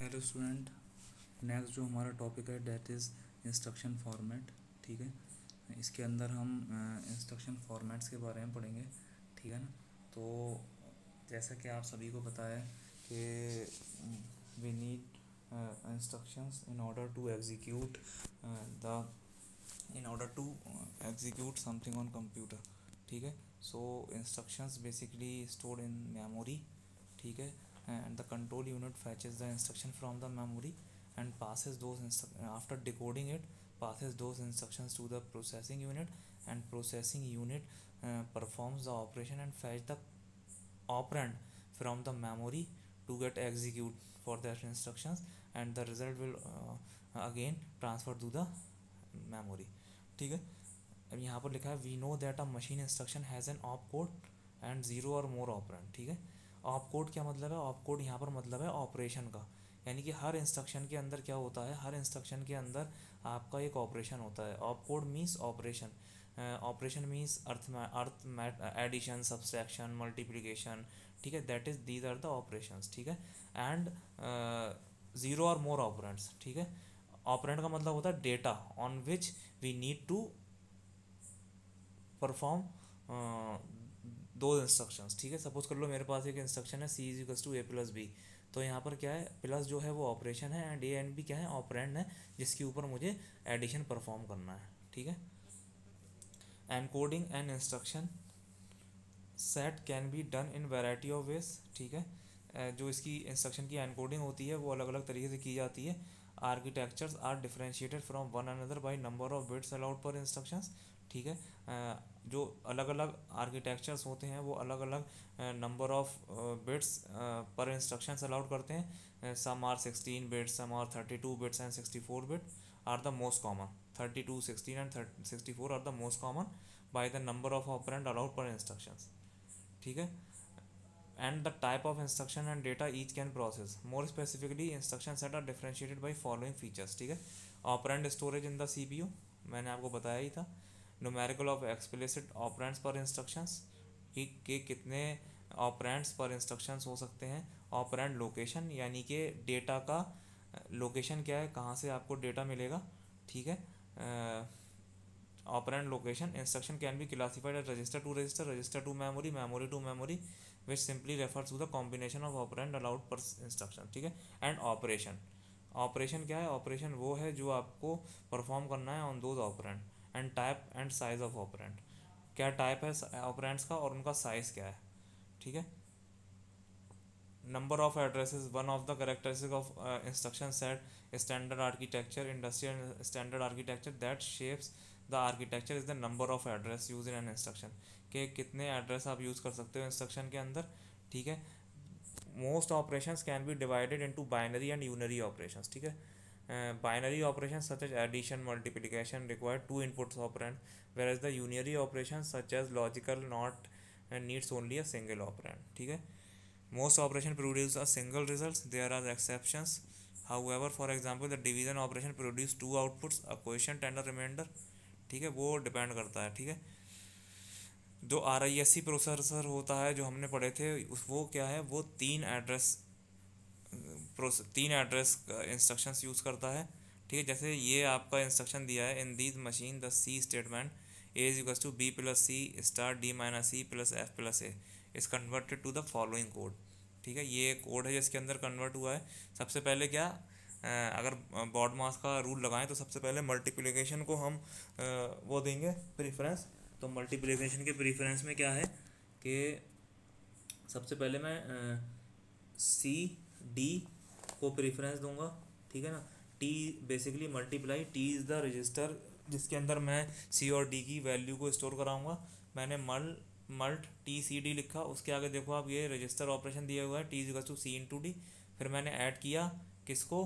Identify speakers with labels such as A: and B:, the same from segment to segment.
A: Hello student. Next जो हमारा topic है डेट इज़ इंस्ट्रक्शन फॉर्मेट। ठीक है, इसके अंदर हम इंस्ट्रक्शन फॉर्मेट्स के बारे में पढ़ेंगे। ठीक है ना। तो जैसा कि आप सभी को पता है कि we need instructions the in order to execute something on computer. ठीक है। So instructions basically stored in memory. ठीक है। And the control unit fetches the instruction from the memory and passes after decoding it, passes those instructions to the processing unit, and processing unit performs the operation and fetch the operand from the memory to get execute for that instructions, and the result will again transfer to the memory. ठीक है। अब यहाँ पर लिखा है we know that a machine instruction has an op code and zero और more operand. ठीक है। ऑप कोड क्या मतलब है? ऑप कोड यहाँ पर मतलब है ऑपरेशन का, यानी कि हर इंस्ट्रक्शन के अंदर क्या होता है, हर इंस्ट्रक्शन के अंदर आपका एक ऑपरेशन होता है। Op code means operation. Operation means अर्थ एडिशन, सब्सट्रैक्शन, मल्टीप्लिकेशन। ठीक है, that is these are the operations. ठीक है। एंड ज़ीरो और मोर ऑपरेंड्स। ठीक है। ऑपरेंड का मतलब होता है data on which we need to perform दो इंस्ट्रक्शंस। ठीक है। सपोज कर लो मेरे पास एक इंस्ट्रक्शन है C is equals to A plus B. तो यहाँ पर क्या है, प्लस जो है वो ऑपरेशन है एंड ए एंड बी क्या है, ऑपरेंड है, जिसके ऊपर मुझे एडिशन परफॉर्म करना है। ठीक है। Encoding an instruction set can be done in variety of ways. ठीक है। जो इसकी इंस्ट्रक्शन की एनकोडिंग होती है वो अलग अलग तरीके से की जाती है। Architectures are differentiated from one another by number of bits allowed पर इंस्ट्रक्शंस। ठीक है। जो अलग अलग आर्किटेक्चर्स होते हैं वो अलग अलग नंबर ऑफ बिट्स पर इंस्ट्रक्शंस अलाउड करते हैं। Some are 16 bits, some are 32 bits and 64 bit are the most common. 32, 16 and 64 are the most common by the number of operand allowed पर इंस्ट्रक्शंस। ठीक है। and the type of instruction and data each can process. More specifically, instruction set are differentiated by following features. ठीक है। Operand storage in the CPU, मैंने आपको बताया ही था। Numerical of explicit operands पर इंस्ट्रक्शंस, कि कितने ऑपरेंड्स पर इंस्ट्रक्शंस हो सकते हैं। ऑपरेंड लोकेशन, यानी कि डेटा का लोकेशन क्या है, कहाँ से आपको डेटा मिलेगा। ठीक है। Operand location, instruction can be classified as register to register, register to memory, memory to memory, which simply refers to the combination of operand allowed per instruction. ठीक है। एंड ऑपरेशन, ऑपरेशन क्या है, operation वो है जो आपको perform करना है on those operand. And type and size of operand, क्या टाइप है ऑपरेंड्स का और उनका साइज क्या है। ठीक है। Number of addresses, one of the characteristic of instruction set standard architecture, industrial standard architecture that shapes the architecture is the number of address use in an instruction, के कितने एड्रेस आप यूज़ कर सकते हो इंस्ट्रक्शन के अंदर। ठीक है। Most operations can be divided into binary and unary operations. ठीक है। Binary operation such as addition, multiplication require two inputs operand, whereas the unary operation such as logical not and needs only a single operand. ठीक है। Most operation produce a single result. There are exceptions. However, for example, the division operation produce two outputs, a quotient and a remainder. ठीक है, वो depend करता है। ठीक है। जो RISC प्रोसेसर होता है जो हमने पढ़े थे उस वो क्या है, वो तीन एड्रेस इंस्ट्रक्शंस यूज़ करता है। ठीक है। जैसे ये आपका इंस्ट्रक्शन दिया है, in these machine the C statement A is equals to B plus C star D minus C plus F plus A is converted to the following code. ठीक है। ये कोड है जिसके अंदर कन्वर्ट हुआ है। सबसे पहले क्या, अगर बॉड मास का रूल लगाएं तो सबसे पहले मल्टीप्लिकेशन को हम वो देंगे प्रीफरेंस। तो मल्टीप्लिकेशन के प्रीफरेंस में क्या है कि सबसे पहले मैं सी डी को प्रेफरेंस दूंगा। ठीक है ना। T basically multiply, T is the register जिसके अंदर मैं सी और डी की वैल्यू को स्टोर कराऊंगा। मैंने मल्ट टी सी डी लिखा, उसके आगे देखो आप ये रजिस्टर ऑपरेशन दिया हुआ है, T is to C into D. फिर मैंने ऐड किया किसको,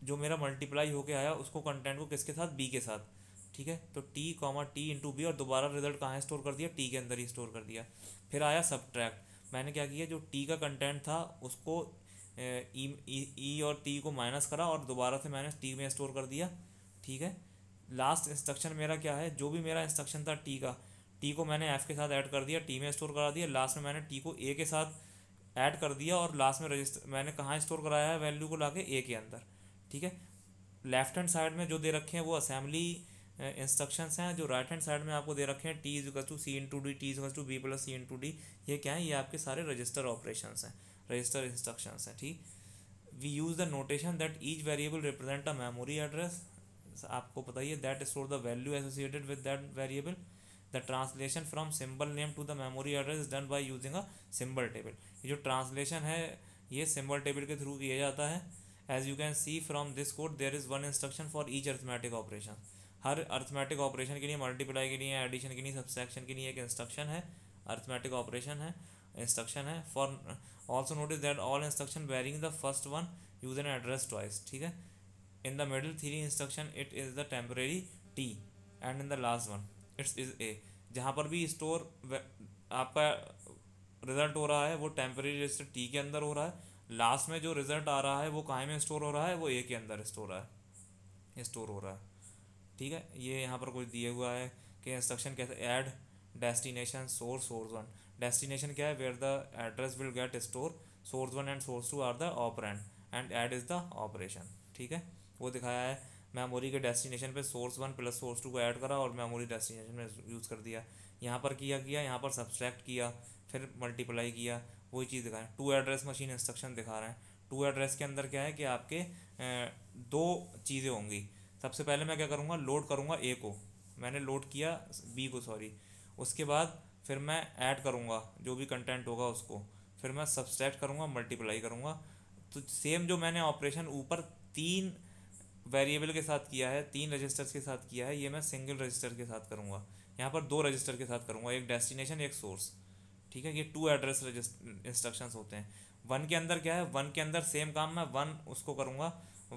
A: जो मेरा मल्टीप्लाई होके आया उसको, कंटेंट को किसके साथ, बी के साथ। ठीक है। तो T comma T into B, और दोबारा रिजल्ट कहाँ स्टोर कर दिया, टी के अंदर ही स्टोर कर दिया। फिर आया सब्ट्रैक्ट, मैंने क्या किया, जो टी का कंटेंट था उसको ई और टी को माइनस करा और दोबारा से मैंने टी में स्टोर कर दिया। ठीक है। लास्ट इंस्ट्रक्शन मेरा क्या है, जो भी मेरा इंस्ट्रक्शन था टी का, टी को मैंने एफ के साथ ऐड कर दिया, टी में स्टोर करा दिया। लास्ट में मैंने टी को ए के साथ ऐड कर दिया और लास्ट में रजिस्टर मैंने कहाँ स्टोर कराया है वैल्यू को लाके ए के अंदर, ठीक है। लेफ्ट हैंड साइड में जो दे रखे हैं वो असेंबली इंस्ट्रक्शंस हैं, जो राइट हैंड साइड में आपको दे रखे हैं T is to C into D, T is to B plus C into D, ये क्या है, ये आपके सारे रजिस्टर ऑपरेशंस हैं, रजिस्टर इंस्ट्रक्शंस हैं, ठीक। We use the notation that each variable represent a memory address, आपको पता ही है, that store the value associated with that variable. The translation from symbol name to the memory address is done by using a symbol table. ये जो translation है ये symbol table के through किया जाता है। As you can see from this code there is one instruction for each arithmetic operation, हर arithmetic operation के लिए, मल्टीप्लाई के लिए, एडिशन के लिए, सब्सट्रैक्शन के लिए एक इंस्ट्रक्शन है, अर्थमेटिक ऑपरेशन है, इंस्ट्रक्शन है। For also notice that all instruction barring the first one use an address twice, ठीक है। In the middle three instruction it is the temporary T and in the last one it's is A. जहाँ पर भी store आपका result हो रहा है वो टेम्परेरी रजिस्टर टी के अंदर हो रहा है, लास्ट में जो रिजल्ट आ रहा है वो कहाँ में स्टोर हो रहा है, वो ए के अंदर स्टोर हो रहा है, ठीक है। ये यहाँ पर कुछ दिए हुआ है कि इंस्ट्रक्शन कैसे, add destination source one. Destination क्या है, where the address will get store, source one and source two are the operand and add is the operation, ठीक है। वो दिखाया है मेमोरी के डेस्टिनेशन पे source one plus source two को ऐड करा और मेमोरी डेस्टिनेशन में यूज़ कर दिया। यहाँ पर किया यहाँ पर सब्सट्रैक्ट किया, फिर मल्टीप्लाई किया, वही चीज़ दिखाएं। टू एड्रेस मशीन इंस्ट्रक्शन दिखा रहे हैं। टू एड्रेस के अंदर क्या है कि आपके दो चीज़ें होंगी। सबसे पहले मैं क्या करूँगा, लोड करूँगा ए को, मैंने लोड किया बी को, सॉरी, उसके बाद फिर मैं ऐड करूँगा जो भी कंटेंट होगा उसको, फिर मैं सब्सट्रैक्ट करूँगा, मल्टीप्लाई करूँगा। तो सेम जो मैंने ऑपरेशन ऊपर तीन वेरिएबल के साथ किया है, तीन रजिस्टर्स के साथ किया है, ये मैं सिंगल रजिस्टर के साथ करूँगा। यहाँ पर दो रजिस्टर के साथ करूँगा, एक डेस्टिनेशन एक सोर्स, ठीक है। ये टू एड्रेस इंस्ट्रक्शंस होते हैं। वन के अंदर क्या है, वन के अंदर सेम काम मैं वन उसको करूँगा,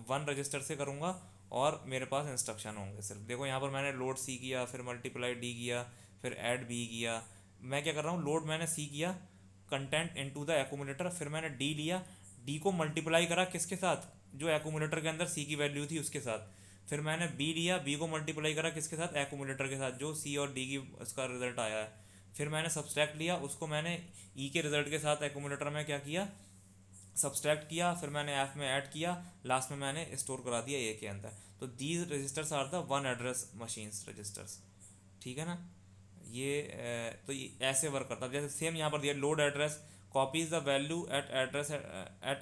A: वन रजिस्टर से करूँगा और मेरे पास इंस्ट्रक्शन होंगे सिर्फ। देखो यहाँ पर मैंने लोड सी किया, फिर मल्टीप्लाई डी किया, फिर ऐड बी किया। मैं क्या कर रहा हूँ, लोड मैंने सी किया कंटेंट इनटू द एक्यूमुलेटर, फिर मैंने डी लिया, डी को मल्टीप्लाई करा किसके साथ, जो एक्यूमुलेटर के अंदर सी की वैल्यू थी उसके साथ। फिर मैंने बी लिया, बी को मल्टीप्लाई करा किसके साथ, एक्यूमुलेटर के साथ, जो सी और डी की उसका रिजल्ट आया है। फिर मैंने सब्सट्रैक्ट लिया, उसको मैंने ई के रिजल्ट के साथ एक्यूमुलेटर में क्या किया, सब्सट्रैक्ट किया, फिर मैंने एफ में ऐड किया, लास्ट में मैंने स्टोर करा दिया ए के अंदर। तो these registers are the one address machines registers, ठीक है ना। ये तो ये ऐसे वर्क करता है। जैसे सेम यहाँ पर दिया, load address copies the value at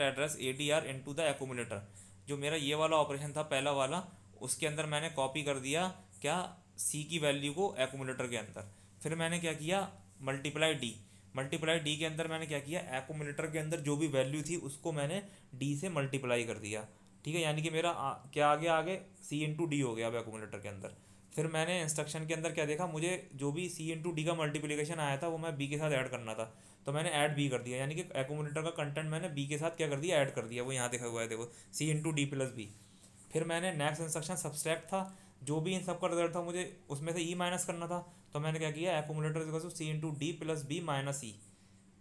A: address A D R into the accumulator. जो मेरा ये वाला ऑपरेशन था पहला वाला, उसके अंदर मैंने कॉपी कर दिया क्या, सी की वैल्यू को एक्यूमुलेटर के अंदर। फिर मैंने क्या किया, मल्टीप्लाई डी के अंदर मैंने क्या किया, एक्यूमुलेटर के अंदर जो भी वैल्यू थी उसको मैंने डी से मल्टीप्लाई कर दिया, ठीक है। यानी कि मेरा क्या आ गया आगे, सी इंटू डी हो गया अब एक्यूमुलेटर के अंदर। फिर मैंने इंस्ट्रक्शन के अंदर क्या देखा, मुझे जो भी सी इंटू डी का मल्टीप्लिकेशन आया था वो मैं बी के साथ ऐड करना था, तो मैंने ऐड बी कर दिया। यानी कि एक्यूमुलेटर का कंटेंट मैंने बी के साथ क्या कर दिया, ऐड कर दिया। वो यहाँ देखा हुआ है, देखो, सी इंटू डी प्लस बी। फिर मैंने नेक्स्ट इंस्ट्रक्शन सब्सट्रैक्ट था, जो भी इन सब का रिजल्ट था मुझे उसमें से ई माइनस करना था, तो मैंने क्या किया, accumulator C into D plus B minus E,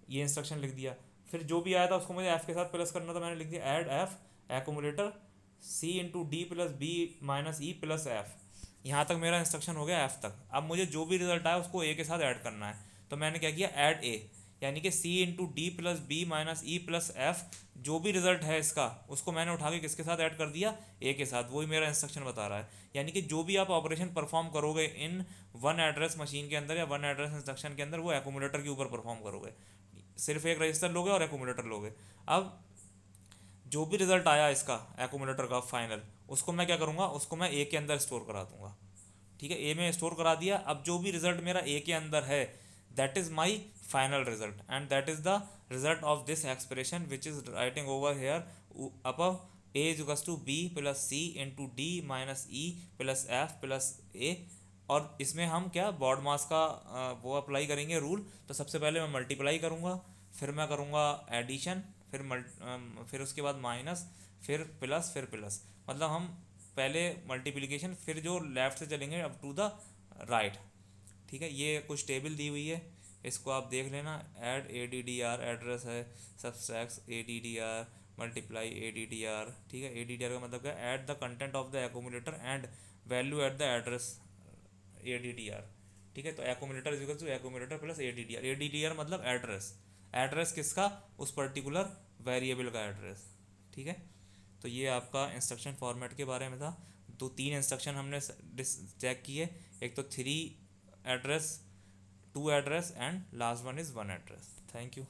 A: ये इंस्ट्रक्शन लिख दिया। फिर जो भी आया था उसको मुझे एफ के साथ प्लस करना था, मैंने लिख दिया add F accumulator C into D plus B minus E plus F. यहाँ तक मेरा इंस्ट्रक्शन हो गया एफ तक। अब मुझे जो भी रिजल्ट आया उसको ए के साथ ऐड करना है, तो मैंने क्या किया, ऐड ए, यानी कि C into D plus B minus E plus F, जो भी रिजल्ट है इसका उसको मैंने उठा के किसके साथ ऐड कर दिया, ए के साथ। वही मेरा इंस्ट्रक्शन बता रहा है। यानी कि जो भी आप ऑपरेशन परफॉर्म करोगे इन वन एड्रेस मशीन के अंदर या वन एड्रेस इंस्ट्रक्शन के अंदर, वो एक्यूमुलेटर के ऊपर परफॉर्म करोगे। सिर्फ एक रजिस्टर लोगे और एक्यूमुलेटर लोगे। अब जो भी रिजल्ट आया इसका एक्यूमुलेटर का फाइनल, उसको मैं क्या करूँगा, उसको मैं ए के अंदर स्टोर करा दूंगा, ठीक है। ए में स्टोर करा दिया। अब जो भी रिजल्ट मेरा ए के अंदर है, that is my final result and that is the result of this expression which is writing over here above, A is equals to B plus C into D minus E plus F plus A. और इसमें हम क्या, baud मास का वो apply करेंगे rule. तो सबसे पहले मैं मल्टीप्लाई करूँगा, फिर मैं करूँगा एडिशन, फिर उसके बाद माइनस, फिर प्लस, मतलब हम पहले मल्टीप्लिकेशन, फिर जो लेफ़्ट से चलेंगे अप टू द राइट, ठीक है। ये कुछ टेबल दी हुई है, इसको आप देख लेना। Add A D D R address है, subtract A D D R, multiply A D D R, ठीक है। ए डी डी आर का मतलब क्या, add the content of the accumulator and value at the address A D D R, ठीक है। तो accumulator is equal to accumulator plus A D D R. A D D R मतलब address, address किसका, उस particular variable का address. ठीक है, तो ये आपका इंस्ट्रक्शन फॉर्मेट के बारे में था। तो 3 इंस्ट्रक्शन हमने चेक किए, एक तो 3 address, 2 address and last one is 1 address. Thank you.